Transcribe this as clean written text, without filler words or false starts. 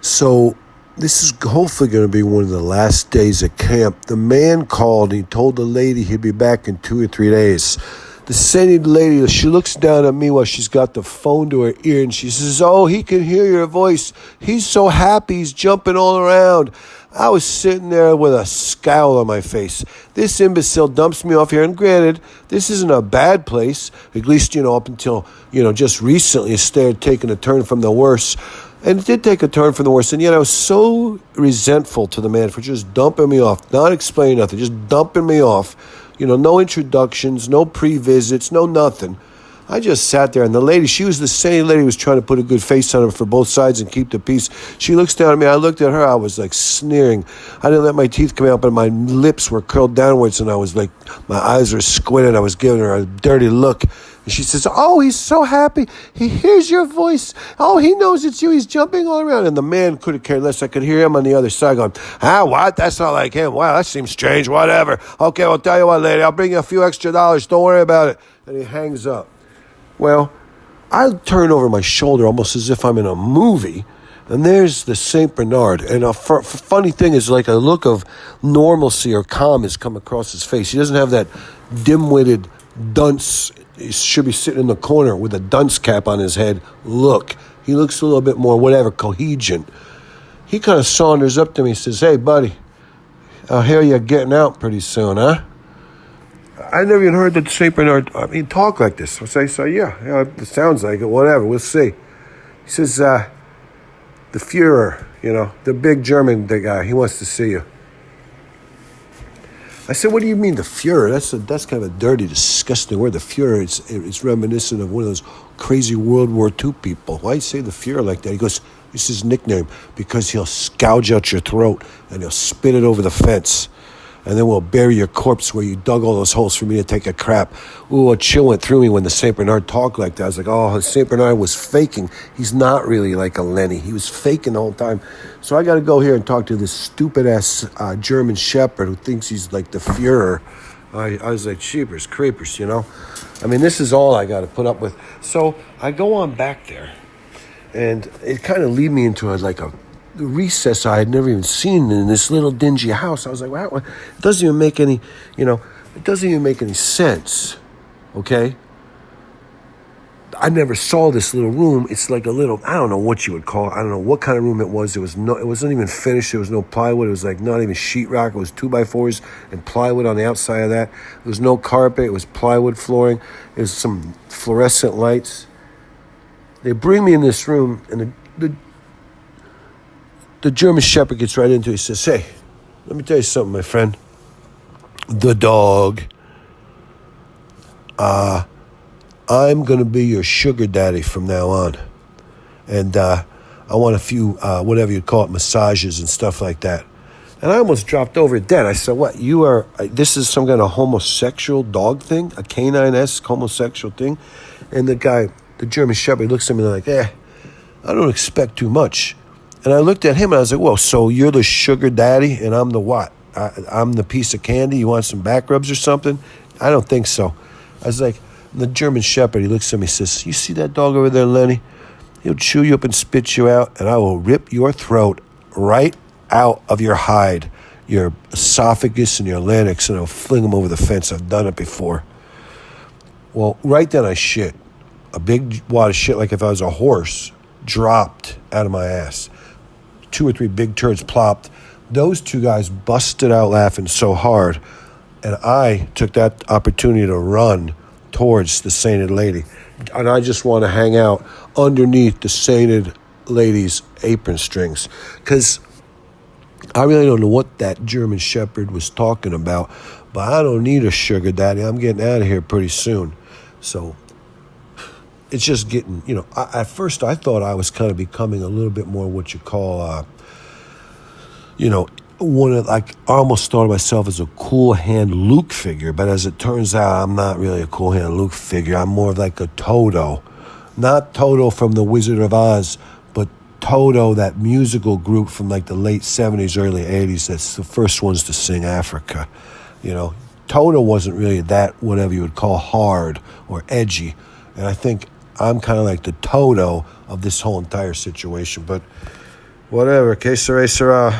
So this is hopefully going to be one of the last days at camp. The man called and he told the lady he'd be back in 2 or 3 days. The same lady, she looks down at me while she's got the phone to her ear and she says, "Oh, he can hear your voice. He's so happy. He's jumping all around." I was sitting there with a scowl on my face. This imbecile dumps me off here. And granted, this isn't a bad place. At least, up until, just recently it started taking a turn from the worse. And it did take a turn from the worse. And yet I was so resentful to the man for just dumping me off, not explaining nothing, just dumping me off. No introductions, no pre-visits, no nothing. I just sat there, and the lady, she was the same lady who was trying to put a good face on him for both sides and keep the peace. She looks down at me. I looked at her. I was like sneering. I didn't let my teeth come out, but my lips were curled downwards, and I was like, my eyes were squinted. I was giving her a dirty look. And she says, "Oh, he's so happy. He hears your voice. Oh, he knows it's you. He's jumping all around." And the man couldn't care less. I could hear him on the other side going, "What? That's not like him. Wow, that seems strange. Whatever. Okay, well, tell you what, lady. I'll bring you a few extra dollars. Don't worry about it." And he hangs up. Well, I turn over my shoulder almost as if I'm in a movie, and there's the St. Bernard. And a funny thing is, like, a look of normalcy or calm has come across his face. He doesn't have that dim-witted dunce. He should be sitting in the corner with a dunce cap on his head. Look, he looks a little bit more, cohesion. He kind of saunters up to me and says, "Hey, buddy, I hear you're getting out pretty soon, huh?" I never even heard that St. Bernard talk like this. I say, "So yeah, it sounds like it, whatever, we'll see." He says, "The Fuhrer, the big German guy, he wants to see you." I said, "What do you mean, the Fuhrer? That's kind of a dirty, disgusting word. The Fuhrer, it's reminiscent of one of those crazy World War II people. Why you say the Fuhrer like that?" He goes, "It's his nickname, because he'll gouge out your throat and he'll spit it over the fence. And then we'll bury your corpse where you dug all those holes for me to take a crap." Ooh, a chill went through me when the St. Bernard talked like that. I was like, oh, St. Bernard was faking. He's not really like a Lenny. He was faking the whole time. So I got to go here and talk to this stupid-ass German shepherd who thinks he's like the Fuhrer. I was like, jeepers creepers, this is all I got to put up with. So I go on back there, and it kind of lead me into a recess I had never even seen in this little dingy house. I was like, wow, it doesn't even make any, it doesn't even make any sense, okay? I never saw this little room. It's like a little, I don't know what you would call it. I don't know what kind of room it was. It wasn't even finished. There was no plywood. It was like not even sheetrock. It was 2x4s and plywood on the outside of that. There was no carpet. It was plywood flooring. There was some fluorescent lights. They bring me in this room, and the German shepherd gets right into it. He says, "Hey, let me tell you something, my friend. The dog. I'm going to be your sugar daddy from now on. And I want a few, whatever you call it, massages and stuff like that." And I almost dropped over dead. I said, "What, this is some kind of homosexual dog thing? A canine-esque homosexual thing?" And the guy, the German shepherd, looks at me like, I don't expect too much. And I looked at him and I was like, "Well, so you're the sugar daddy and I'm the what? I'm the piece of candy? You want some back rubs or something?" "I don't think so." I was like, the German shepherd, he looks at me and says, "You see that dog over there, Lenny? He'll chew you up and spit you out, and I will rip your throat right out of your hide, your esophagus and your larynx, and I'll fling them over the fence. I've done it before." Well, right then I shit. A big wad of shit, like if I was a horse, dropped out of my ass. 2 or 3 big turds plopped. Those two guys busted out laughing so hard, and I took that opportunity to run towards the sainted lady. And I just want to hang out underneath the sainted lady's apron strings, because I really don't know what that German shepherd was talking about, but I don't need a sugar daddy. I'm getting out of here pretty soon. So it's just getting, at first I thought I was kind of becoming a little bit more what you call, I almost thought of myself as a cool hand Luke figure, but as it turns out, I'm not really a cool hand Luke figure. I'm more of like a Toto. Not Toto from The Wizard of Oz, but Toto, that musical group from like the late 70s, early 80s, that's the first ones to sing Africa. Toto wasn't really that, whatever you would call hard or edgy. And I think I'm kind of like the Toto of this whole entire situation. But Whatever. Que sera, sera.